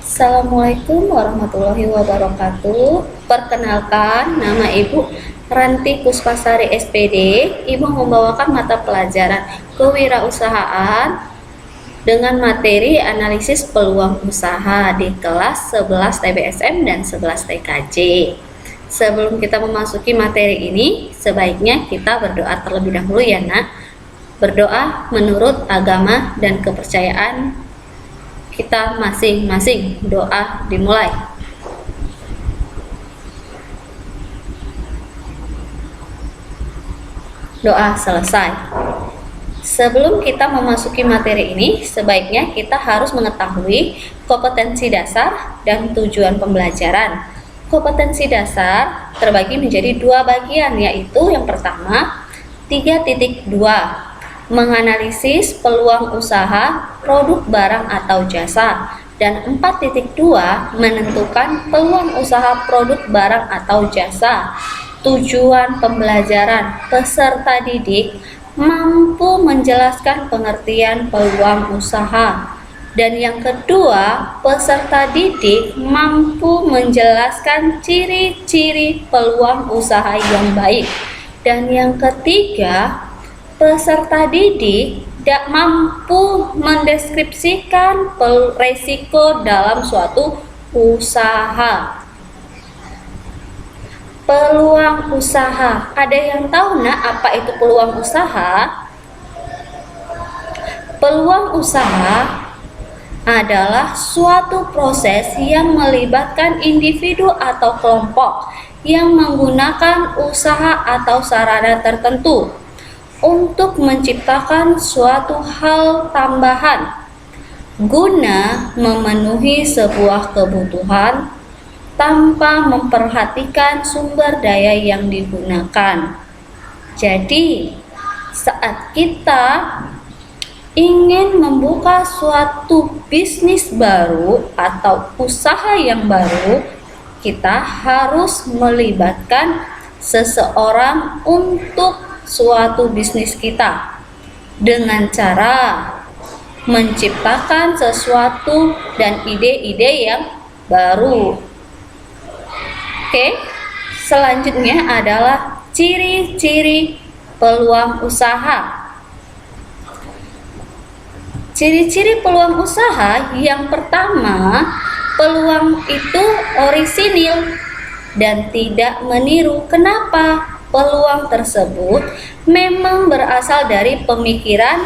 Assalamualaikum warahmatullahi wabarakatuh. Perkenalkan, nama Ibu Ranti Kuspasari SPD. Ibu membawakan mata pelajaran kewirausahaan dengan materi analisis peluang usaha di kelas 11 TBSM dan 11 TKJ. Sebelum kita memasuki materi ini, sebaiknya kita berdoa terlebih dahulu ya nak. Berdoa menurut agama dan kepercayaan kita masing-masing. Doa dimulai. Doa selesai. Sebelum kita memasuki materi ini, sebaiknya kita harus mengetahui kompetensi dasar dan tujuan pembelajaran. Kompetensi dasar terbagi menjadi dua bagian, yaitu yang pertama 3.2, menganalisis peluang usaha, produk, barang, atau jasa, dan 4.2, menentukan peluang usaha, produk, barang, atau jasa. Tujuan pembelajaran: peserta didik mampu menjelaskan pengertian peluang usaha. Dan yang kedua, peserta didik mampu menjelaskan ciri-ciri peluang usaha yang baik. Dan yang ketiga, peserta didik tidak mampu mendeskripsikan resiko dalam suatu usaha. Peluang usaha. Ada yang tahu nak apa itu peluang usaha? Peluang usaha adalah suatu proses yang melibatkan individu atau kelompok yang menggunakan usaha atau sarana tertentu untuk menciptakan suatu hal tambahan guna memenuhi sebuah kebutuhan tanpa memperhatikan sumber daya yang digunakan. Jadi, saat kita ingin membuka suatu bisnis baru atau usaha yang baru, kita harus melibatkan seseorang untuk suatu bisnis kita dengan cara menciptakan sesuatu dan ide-ide yang baru. Oke, selanjutnya adalah ciri-ciri peluang usaha. Ciri-ciri peluang usaha yang pertama, peluang itu orisinil dan tidak meniru. Kenapa? Peluang tersebut memang berasal dari pemikiran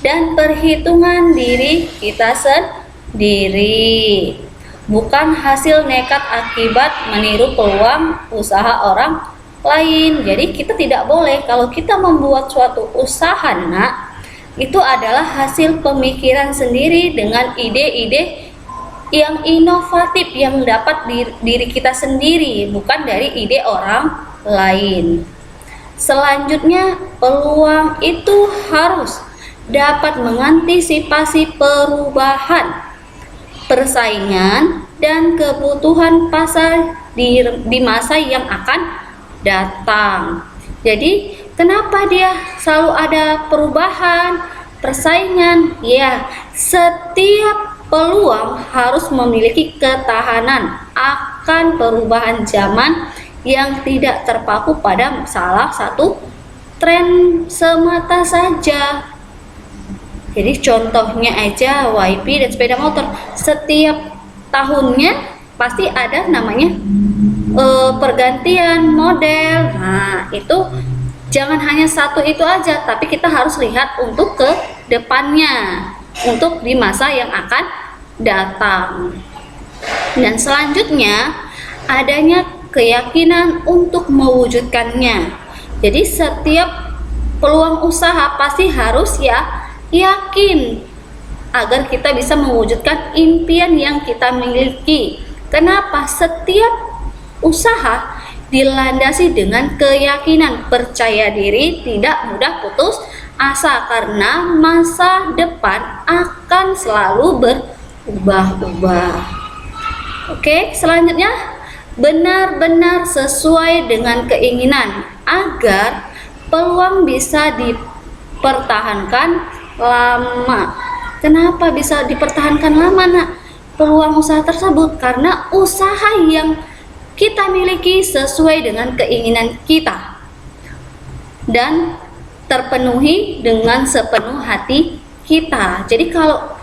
dan perhitungan diri kita sendiri, bukan hasil nekat akibat meniru peluang usaha orang lain. Jadi kita tidak boleh, kalau kita membuat suatu usaha nak, itu adalah hasil pemikiran sendiri dengan ide-ide yang inovatif yang dapat diri kita sendiri, bukan dari ide orang lain. Selanjutnya, peluang itu harus dapat mengantisipasi perubahan, persaingan, dan kebutuhan pasar di masa yang akan datang. Jadi, kenapa dia selalu ada perubahan, persaingan? Ya, setiap peluang harus memiliki ketahanan akan perubahan zaman yang tidak terpaku pada salah satu tren semata saja. Jadi contohnya aja YP dan sepeda motor, setiap tahunnya pasti ada namanya pergantian model. Nah, itu jangan hanya satu itu aja, tapi kita harus lihat untuk ke depannya, untuk di masa yang akan datang. Dan selanjutnya adanya keyakinan untuk mewujudkannya. Jadi setiap peluang usaha pasti harus yakin agar kita bisa mewujudkan impian yang kita miliki. Kenapa? Setiap usaha dilandasi dengan keyakinan, percaya diri, tidak mudah putus asa, karena masa depan akan selalu berubah-ubah. Oke, selanjutnya benar-benar sesuai dengan keinginan agar peluang bisa dipertahankan lama. Kenapa bisa dipertahankan lama, Nak? Peluang usaha tersebut karena usaha yang kita miliki sesuai dengan keinginan kita dan terpenuhi dengan sepenuh hati kita. Jadi kalau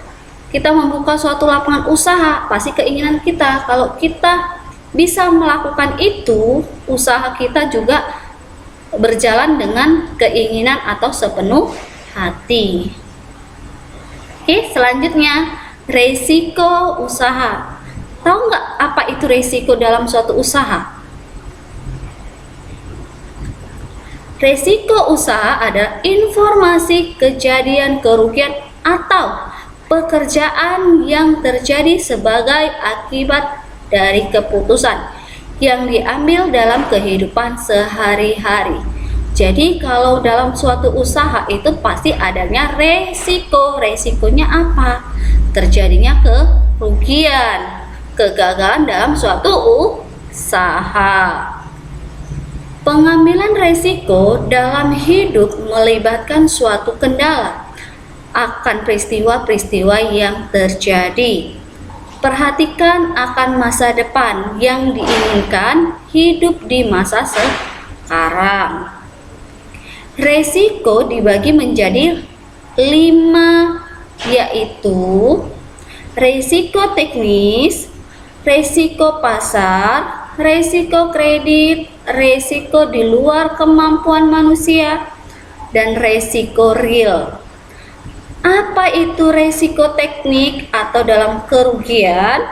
kita membuka suatu lapangan usaha, pasti keinginan kita. Kalau kita bisa melakukan itu, usaha kita juga berjalan dengan keinginan atau sepenuh hati. Oke, selanjutnya resiko usaha. Tahu nggak apa itu resiko dalam suatu usaha? Resiko usaha ada informasi kejadian kerugian atau pekerjaan yang terjadi sebagai akibat dari keputusan yang diambil dalam kehidupan sehari-hari. Jadi kalau dalam suatu usaha itu pasti adanya resiko. Resikonya apa? Terjadinya kerugian, kegagalan dalam suatu usaha. Pengambilan resiko dalam hidup melibatkan suatu kendala akan peristiwa-peristiwa yang terjadi. Perhatikan akan masa depan yang diinginkan hidup di masa sekarang. Resiko dibagi menjadi 5, yaitu resiko teknis, resiko pasar, resiko kredit, resiko di luar kemampuan manusia, dan resiko real. Apa itu resiko teknik atau dalam kerugian?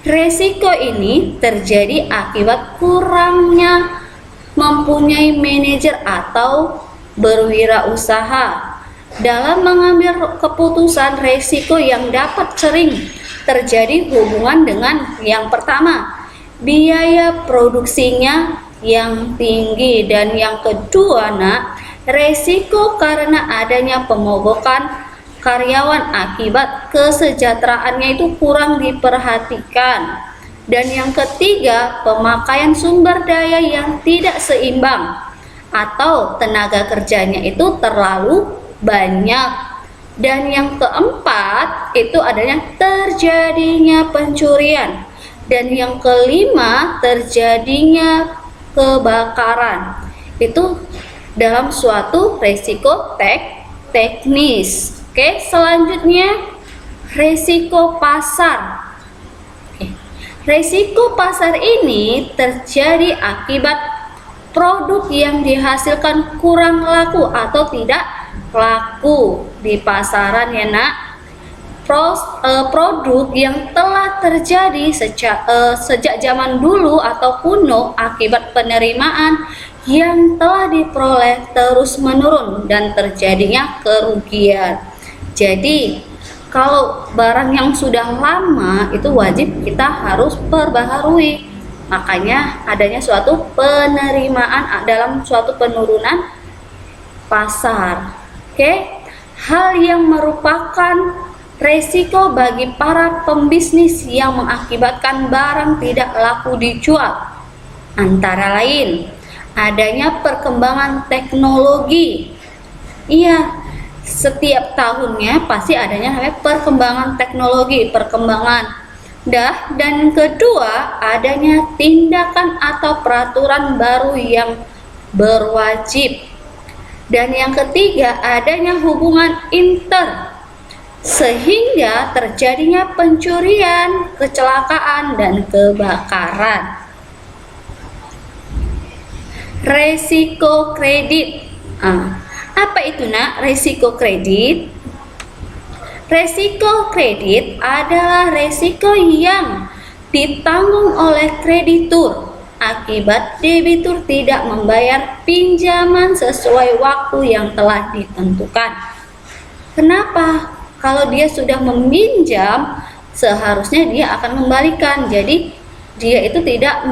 Resiko ini terjadi akibat kurangnya mempunyai manajer atau berwirausaha dalam mengambil keputusan. Resiko yang dapat sering terjadi hubungan dengan yang pertama, biaya produksinya yang tinggi, dan yang kedua, resiko karena adanya pemogokan karyawan akibat kesejahteraannya itu kurang diperhatikan. Dan yang ketiga, pemakaian sumber daya yang tidak seimbang atau tenaga kerjanya itu terlalu banyak. Dan yang keempat, itu adanya terjadinya pencurian. Dan yang kelima, terjadinya kebakaran. Itu dalam suatu resiko teknis. Oke, selanjutnya resiko pasar. Resiko pasar ini terjadi akibat produk yang dihasilkan kurang laku atau tidak laku di pasaran, ya Nak. Produk yang telah terjadi sejak zaman dulu atau kuno akibat penerimaan yang telah diperoleh terus menurun dan terjadinya kerugian. Jadi kalau barang yang sudah lama itu wajib kita harus perbaharui. Makanya adanya suatu penerimaan dalam suatu penurunan pasar. Hal yang merupakan resiko bagi para pembisnis yang mengakibatkan barang tidak laku dijual, antara lain adanya perkembangan teknologi. Iya, setiap tahunnya pasti adanya perkembangan teknologi, dan kedua, adanya tindakan atau peraturan baru yang berwajib. Dan yang ketiga, adanya hubungan inter sehingga terjadinya pencurian, kecelakaan, dan kebakaran. Resiko kredit. Apa itu, Nak? Resiko kredit. Resiko kredit adalah resiko yang ditanggung oleh kreditur akibat debitur tidak membayar pinjaman sesuai waktu yang telah ditentukan. Kenapa? Kalau dia sudah meminjam, seharusnya dia akan membalikan. Jadi dia itu tidak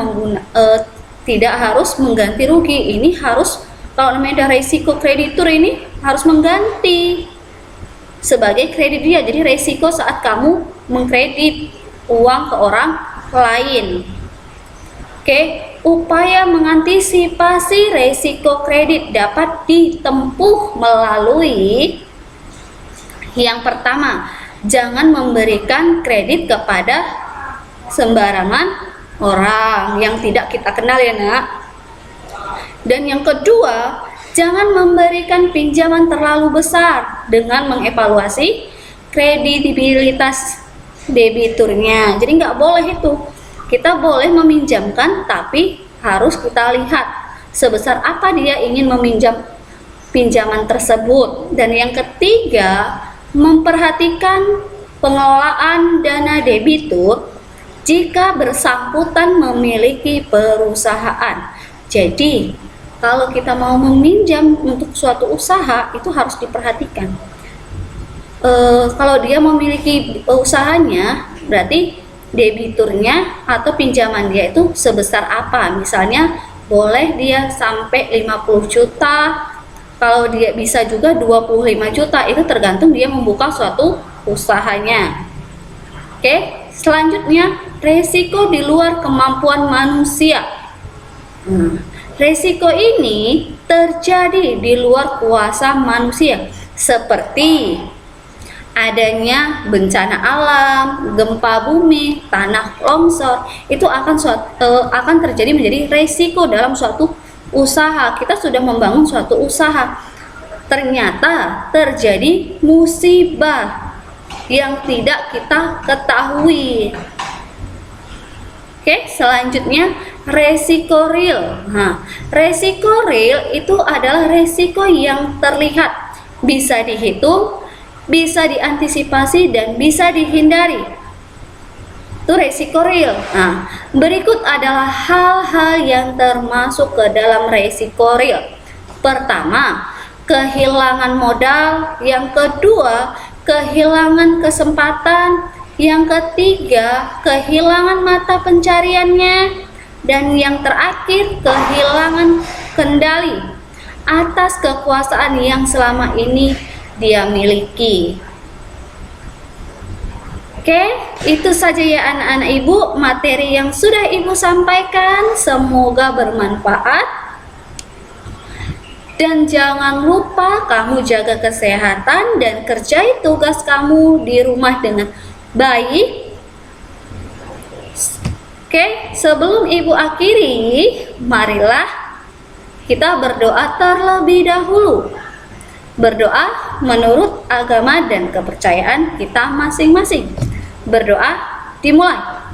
harus mengganti rugi. Ini harus, kalau namanya resiko kreditur ini harus mengganti sebagai kredit dia. Jadi resiko saat kamu mengkredit uang ke orang lain. Upaya mengantisipasi resiko kredit dapat ditempuh melalui Yang pertama, jangan memberikan kredit kepada sembarangan orang yang tidak kita kenal ya nak. Dan yang kedua, jangan memberikan pinjaman terlalu besar dengan mengevaluasi kredibilitas debiturnya. Jadi nggak boleh itu. Kita boleh meminjamkan, tapi harus kita lihat sebesar apa dia ingin meminjam pinjaman tersebut. Dan yang ketiga, memperhatikan pengelolaan dana debitur jika bersangkutan memiliki perusahaan. Jadi, kalau kita mau meminjam untuk suatu usaha, itu harus diperhatikan. Kalau dia memiliki usahanya, berarti debiturnya atau pinjaman dia itu sebesar apa. Misalnya, boleh dia sampai 50 juta, kalau dia bisa juga 25 juta, itu tergantung dia membuka suatu usahanya. Oke, selanjutnya resiko di luar kemampuan manusia. Resiko ini terjadi di luar kuasa manusia, seperti adanya bencana alam, gempa bumi, tanah longsor. Itu akan terjadi menjadi resiko dalam suatu usaha. Kita sudah membangun suatu usaha, ternyata terjadi musibah yang tidak kita ketahui. Oke, selanjutnya resiko real. Resiko real itu adalah resiko yang terlihat, bisa dihitung, bisa diantisipasi, dan bisa dihindari. Itu resiko real. Berikut adalah hal-hal yang termasuk ke dalam resiko real. Pertama, kehilangan modal. Yang kedua, kehilangan kesempatan. Yang ketiga, kehilangan mata pencariannya. Dan yang terakhir, kehilangan kendali atas kekuasaan yang selama ini dia miliki. Oke, itu saja ya anak-anak ibu materi yang sudah ibu sampaikan. Semoga bermanfaat. Dan jangan lupa kamu jaga kesehatan dan kerjai tugas kamu di rumah dengan baik. Oke, sebelum ibu akhiri, marilah kita berdoa terlebih dahulu. Berdoa menurut agama dan kepercayaan kita masing-masing. Berdoa dimulai.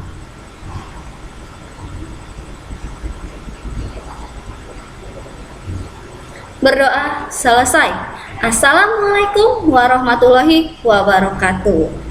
Berdoa selesai. Assalamualaikum warahmatullahi wabarakatuh.